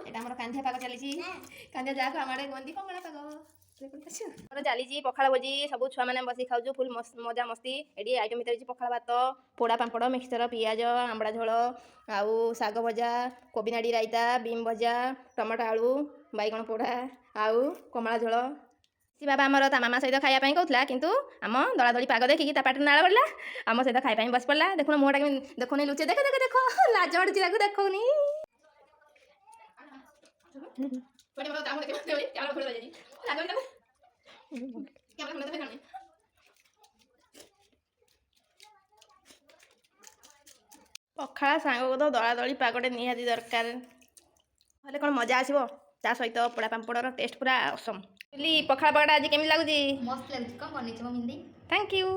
এটা আমার কান্ধিয়া পাগ চালিছি কান্ধিয়া যাক আমার গন্দি কমলা পাগ ଚାଲିଛି ପଖାଳ ଭୋଜି ସବୁ ଛୁଆମାନେ ବସି ଖାଉଛୁ ଫୁଲ୍ ମଜା ମସ୍ତି। ଏଠି ଆଇଟମ୍ ଭିତରେ ଅଛି ପଖାଳ ଭାତ, ପୋଡ଼ା ପାମ୍ପଡ଼, ମିକ୍ସଚର, ପିଆଜ, ଆମ୍ବଡ଼ା ଝୋଳ, ଆଉ ଶାଗ ଭଜା, କୋବି ନାଡ଼ି ରାଇତା, ବିମ୍ ଭଜା, ଟମାଟୋ ଆଳୁ, ବାଇଗଣ ପୋଡ଼ା ଆଉ କମଳା ଝୋଳ। ବାବା ଆମର ତା ମାମା ସହିତ ଖାଇବା ପାଇଁ କହୁଥିଲା କିନ୍ତୁ ଆମ ଦଳାଦଳି ପାଗ ଦେଖିକି ତା ପାଟିରେ ନାଳ ପଡ଼ିଲା ଆମ ସହିତ ଖାଇବା ପାଇଁ ବସି ପଡ଼ିଲା। ଦେଖୁନ ମୁହଁଟା କେମିତି ଦେଖୁନି ଲୁଚେ ଦେଖ ଦେଖ ଦେଖ ଲାଜ ମାଡ଼ୁଛି ତାକୁ ଦେଖଉନି। ପଖାଳ ସାଙ୍ଗକୁ ତ ଦଳାଦଳି ପାଗଟେ ନିହାତି ଦରକାର ହେଲେ କ'ଣ ମଜା ଆସିବ। ତା ସହିତ ପୋଡ଼ା ପାମ୍ପଡ଼ର ଟେଷ୍ଟ ପୁରା ଅସମ୍। ବୋଲି ପଖାଳ ପାଗଟା ଆଜି କେମିତି ଲାଗୁଛି? ମସ୍ତ ଲାଗୁଛି। କ'ଣ ବନେଇଛ ମୋ ମିନ୍ଦି? Thank you.